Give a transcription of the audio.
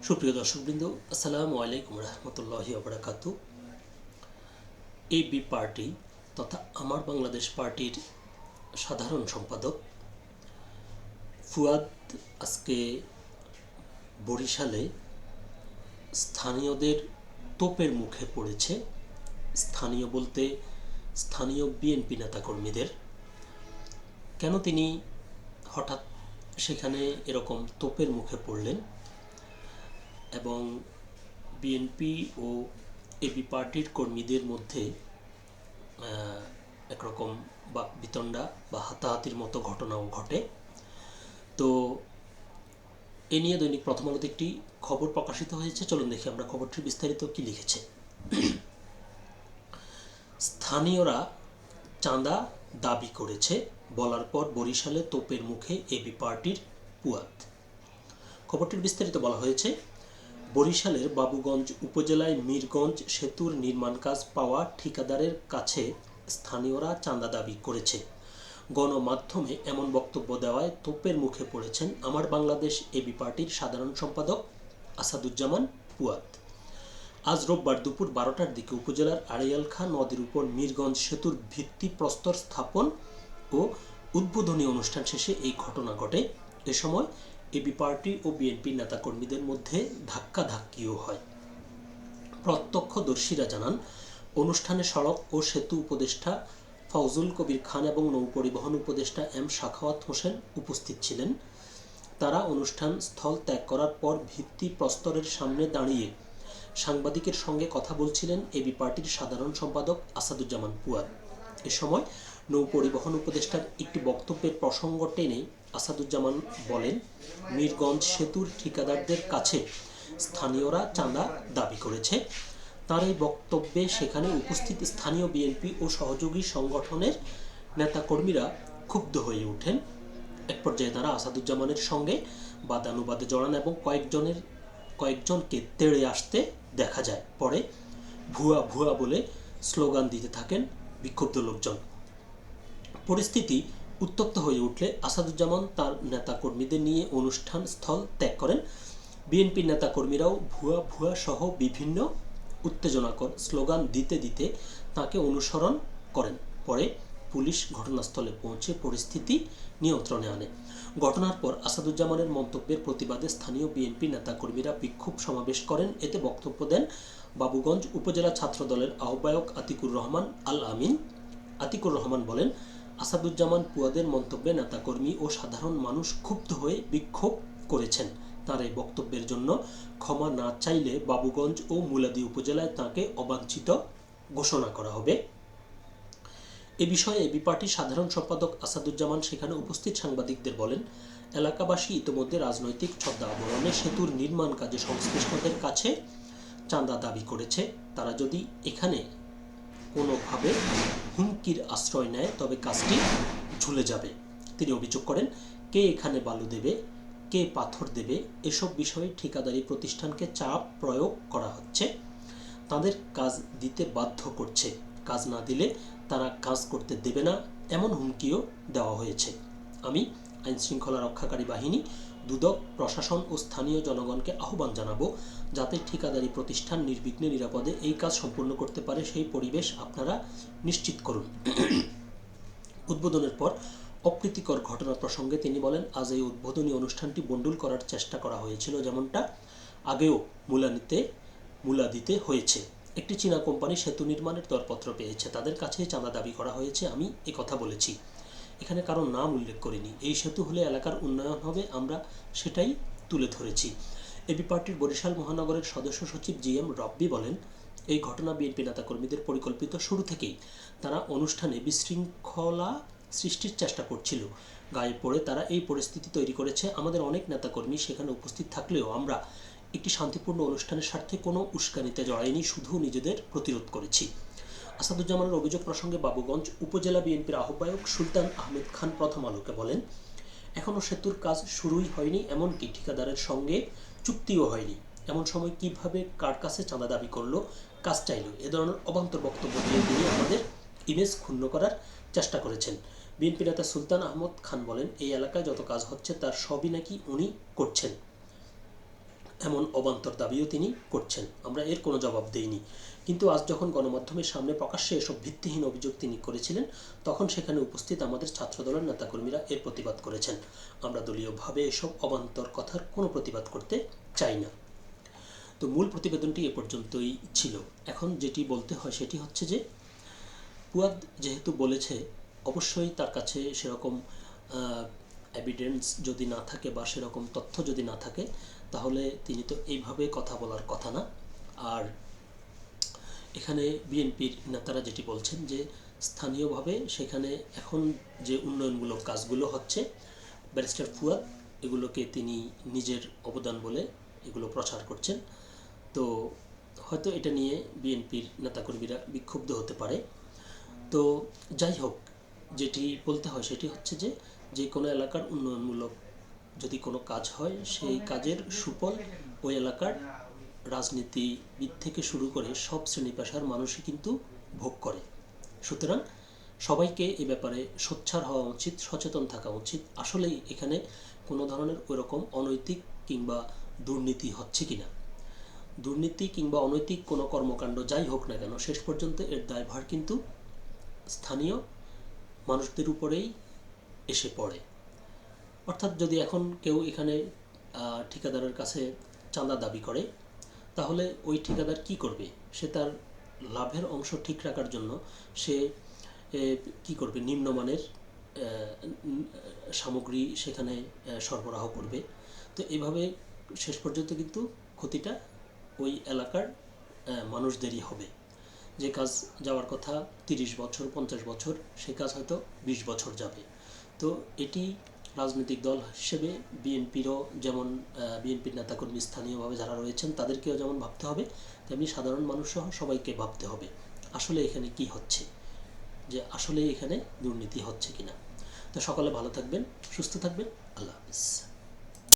সুপ্রিয় দর্শকবৃন্দ, আসসালামু আলাইকুম রহমতুল্লাহি ওবারাকাতু। এবি পার্টি তথা আমার বাংলাদেশ পার্টির সাধারণ সম্পাদক ফুয়াদ আজকে বরিশালে স্থানীয়দের তোপের মুখে পড়েছে। স্থানীয় বলতে স্থানীয় বিএনপি নেতাকর্মীদের। কেন তিনি হঠাৎ সেখানে এরকম তোপের মুখে পড়লেন এবং বিএনপি ও এবি পার্টির কর্মীদের মধ্যে একরকম বা বিতণ্ডা বা হাতাহাতির মতো ঘটনাও ঘটে। তো এ নিয়ে দৈনিক প্রথম আলোতে একটি খবর প্রকাশিত হয়েছে। চলুন দেখি আমরা খবরটির বিস্তারিত কি লিখেছে। স্থানীয়রা চাঁদা দাবি করেছে বলার পর বরিশালে তোপের মুখে এবি পার্টির পুয়াত। খবরটির বিস্তারিত বলা হয়েছে, বরিশালের বাবুগঞ্জ উপজেলায় মিরগঞ্জ সেতুর নির্মাণ কাজ পাওয়া ঠিকাদারের কাছে স্থানীয়রা চাঁদা দাবি করেছে। গণমাধ্যমে এমন বক্তব্য দেওয়ায় তোপের মুখে পড়েছেন আমার বাংলাদেশ এবি পার্টির সাধারণ সম্পাদক আসাদুজ্জামান পুয়াত। আজ রোববার দুপুর 12টার দিকে উপজেলার আড়িয়ালখা নদীর উপর মিরগঞ্জ সেতুর ভিত্তিপ্রস্তর স্থাপন ও উদ্বোধনী অনুষ্ঠান শেষে এই ঘটনা ঘটে। এ সময় এবি পার্টি ও বিএনপি নেতাকর্মীদের মধ্যে ধাক্কাধাক্কিও হয়। প্রত্যক্ষদর্শীরা জানান, অনুষ্ঠানে সড়ক ও সেতু উপদেষ্টা ফজলুল কবির খান এবং নৌপরিবহন উপদেষ্টা এম সাখাওয়াত হোসেন উপস্থিত ছিলেন। তারা অনুষ্ঠান স্থল ত্যাগ করার পর ভিত্তিপ্রস্তরের সামনে দাঁড়িয়ে সাংবাদিকের সঙ্গে কথা বলছিলেন এবি পার্টির সাধারণ সম্পাদক আসাদুজ্জামান পুয়াত। এ সময় নৌপরিবহন উপদেষ্টার একটি বক্তব্যের প্রসঙ্গ টেনে আসাদুজ্জামান বলেন, মিরগঞ্জ সেতুর ঠিকাদারদের কাছে স্থানীয়রা চাঁদা দাবি করেছে। তার এই বক্তব্যে সেখানে উপস্থিত স্থানীয় বিএনপি ও সহযোগী সংগঠনের নেতাকর্মীরা ক্ষুব্ধ হয়ে ওঠেন। এক পর্যায়ে তারা আসাদুজ্জামানের সঙ্গে বাদানুবাদে জড়ান এবং কয়েকজনকে তেড়ে আসতে দেখা যায়। পরে ভুয়া ভুয়া বলে স্লোগান দিতে থাকেন বিক্ষুব্ধ লোকজন। পরিস্থিতি উত্তপ্ত হয়ে উঠলে আসাদুজ্জামান তার নেতাকর্মীদের নিয়ে অনুষ্ঠান স্থল ত্যাগ করেন। বিএনপির নেতাকর্মীরাও ভুয়া ভুয়া সহ বিভিন্ন উত্তেজনাকর স্লোগান দিতে দিতে তাকে অনুসরণ করেন। পরে পুলিশ ঘটনাস্থলে পৌঁছে পরিস্থিতি নিয়ন্ত্রণে আনে। ঘটনার পর আসাদুজ্জামানের মন্তব্যের প্রতিবাদে স্থানীয় বিএনপি নেতাকর্মীরা বিক্ষোভ সমাবেশ করেন। এতে বক্তব্য দেন বাবুগঞ্জ উপজেলা ছাত্রদলের আহ্বায়ক আতিকুর রহমান আল আমিন। আতিকুর রহমান বলেন, আসাদুজ্জামান পুয়াদের মন্তব্যে নেতাকর্মী ও সাধারণ মানুষ ক্ষুব্ধ হয়ে বিক্ষোভ করেছেন। তার এই বক্তব্যের জন্য ক্ষমা না চাইলে বাবুগঞ্জ ও মুলাদী উপজেলায় তাকে অবাঞ্ছিত ঘোষণা করা হবে। এ বিষয়ে এবি পার্টির সাধারণ সম্পাদক আসাদুজ্জামান সেখানে উপস্থিত সাংবাদিকদের বলেন, এলাকাবাসী ইতিমধ্যে রাজনৈতিক ছদ্মা আবরণে সেতুর নির্মাণ কাজে সংশ্লিষ্টদের কাছে চাঁদা দাবি করেছে। তারা যদি এখানে কোনোভাবে হুমকির আশ্রয় নেয় তবে কাজটি ঝুলে যাবে। তিনি অভিযোগ করেন, কে এখানে বালু দেবে, কে পাথর দেবে, এসব বিষয়ে ঠিকাদারি প্রতিষ্ঠানকে চাপ প্রয়োগ করা হচ্ছে। তাদের কাজ দিতে বাধ্য করছে। কাজ না দিলে তারা কাজ করতে দেবে না, এমন হুমকিও দেওয়া হয়েছে। আমি আইনশৃঙ্খলা রক্ষাকারী বাহিনী, দুদক, প্রশাসন ও স্থানীয় জনগণকে আহ্বান জানাবো, যাতে ঠিকাদারি প্রতিষ্ঠান নির্বিঘ্নে নিরাপদে এই কাজ সম্পূর্ণ করতে পারে সেই পরিবেশ আপনারা নিশ্চিত করুন। উদ্বোধনের পর অপ্রীতিকর ঘটনা প্রসঙ্গে তিনি বলেন, আজ এই উদ্বোধনী অনুষ্ঠানটি বন্ডুল করার চেষ্টা করা হয়েছিল, যেমনটা আগেও মুলাদিতে হয়েছে। একটি চীনা কোম্পানি সেতু নির্মাণের দরপত্র পেয়েছে, তাদের কাছে চাঁদা দাবি করা হয়েছে। আমি কথা বলেছি, এখানে কারো নাম উল্লেখ করিনি। এই সেতু হলে এলাকার উন্নয়ন হবে, আমরা সেটাই তুলে ধরেছি। এবি পার্টির বরিশাল মহানগরের সদস্য সচিব জিএম রব্বি বলেন, এই ঘটনা বিএনপি নেতাকর্মীদের পরিকল্পিত। শুরু থেকেই তারা অনুষ্ঠানে বিশৃঙ্খলা সৃষ্টির চেষ্টা করছিল। গায়ে পড়ে তারা এই পরিস্থিতি তৈরি করেছে। আমাদের অনেক নেতাকর্মী সেখানে উপস্থিত থাকলেও আমরা একটি শান্তিপূর্ণ অনুষ্ঠানের স্বার্থে কোনো উস্কানিতে জড়াইনি, শুধু নিজেদের প্রতিরোধ করেছি। আসাদুজ্জামানের অভিযোগ প্রসঙ্গে বাবুগঞ্জ উপজেলা বিএনপির আহ্বায়ক সুলতান আহমেদ খান প্রথম আলোকে বলেন, এখনও সেতুর কাজ শুরুই হয়নি, এমনকি ঠিকাদারের সঙ্গে চুক্তিও হয়নি। এমন সময় কিভাবে কার কাছে চাঁদা দাবি করলো, কাজ চাইল, এ ধরনের অবান্তর বক্তব্য দিয়ে তিনি আমাদের ইমেজ ক্ষুণ্ণ করার চেষ্টা করেছেন। বিএনপি নেতা সুলতান আহমদ খান বলেন, এই এলাকায় যত কাজ হচ্ছে তার সবই নাকি উনি করছেন। এমন অবান্তর দাবিও তিনি করছেন। আমরা এর কোনো জবাব দেইনি। কিন্তু আজ যখন গণমাধ্যমের সামনে প্রকাশ্যে এসব ভিত্তিহীন অভিযোগ তিনি করেছিলেন, তখন সেখানে উপস্থিত আমাদের ছাত্রদলের নেতাকর্মীরা এর প্রতিবাদ করেছেন। আমরা দলীয়ভাবে এসব অবান্তর কথার কোনো প্রতিবাদ করতে চাই না। তো মূল প্রতিবেদনটি এ পর্যন্তই ছিল। এখন যেটি বলতে হয় সেটি হচ্ছে যে, ফুয়াদ যেহেতু বলেছে, অবশ্যই তার কাছে সেরকম এভিডেন্স যদি না থাকে বা সেরকম তথ্য যদি না থাকে, তাহলে তিনি তো এইভাবে কথা বলার কথা না। আর এখানে বিএনপির নেতারা যেটি বলছেন যে, স্থানীয়ভাবে সেখানে এখন যে উন্নয়নমূলক কাজগুলো হচ্ছে, ব্যারিস্টার ফুয়াদ এগুলোকে তিনি নিজের অবদান বলে এগুলো প্রচার করছেন। তো হয়তো এটা নিয়ে বিএনপির নেতাকর্মীরা বিক্ষুব্ধ হতে পারে। তো যাই হোক, যেটি বলতে হয় সেটি হচ্ছে যে, যে কোনো এলাকার উন্নয়নমূলক যদি কোনো কাজ হয়, সেই কাজের সুফল ওই এলাকার রাজনীতিবিদ থেকে শুরু করে সব শ্রেণী পেশার মানুষই কিন্তু ভোগ করে। সুতরাং সবাইকে এ ব্যাপারে সোচ্চার হওয়া উচিত, সচেতন থাকা উচিত। আসলেই এখানে কোনো ধরনের ওইরকম অনৈতিক কিংবা দুর্নীতি হচ্ছে কিনা। দুর্নীতি কিংবা অনৈতিক কোনো কর্মকাণ্ড যাই হোক না কেন, শেষ পর্যন্ত এর দায়ভার কিন্তু স্থানীয় মানুষদের উপরেই এসে পড়ে। অর্থাৎ যদি এখন কেউ এখানে ঠিকাদারের কাছে চাঁদা দাবি করে, তাহলে ওই ঠিকাদার কি করবে? সে তার লাভের অংশ ঠিক রাখার জন্য সে কি করবে? নিম্নমানের সামগ্রী সেখানে সরবরাহ করবে। তো এভাবে শেষ পর্যন্ত কিন্তু ক্ষতিটা ওই এলাকার মানুষদেরই হবে। যে কাজ যাওয়ার কথা 30 বছর 50 বছর, সে কাজ হয়তো 20 বছর যাবে। তো এটি রাজনৈতিক দল হিসেবে বিএনপিরও যেমন, বিএনপির নেতাকর্মী স্থানীয়ভাবে যারা রয়েছেন তাদেরকেও যেমন ভাবতে হবে, তেমনি সাধারণ মানুষসহ সবাইকে ভাবতে হবে আসলে এখানে কি হচ্ছে, যে আসলে এখানে দুর্নীতি হচ্ছে কিনা। তো সকলে ভালো থাকবেন, সুস্থ থাকবেন। আল্লাহ হাফিজ।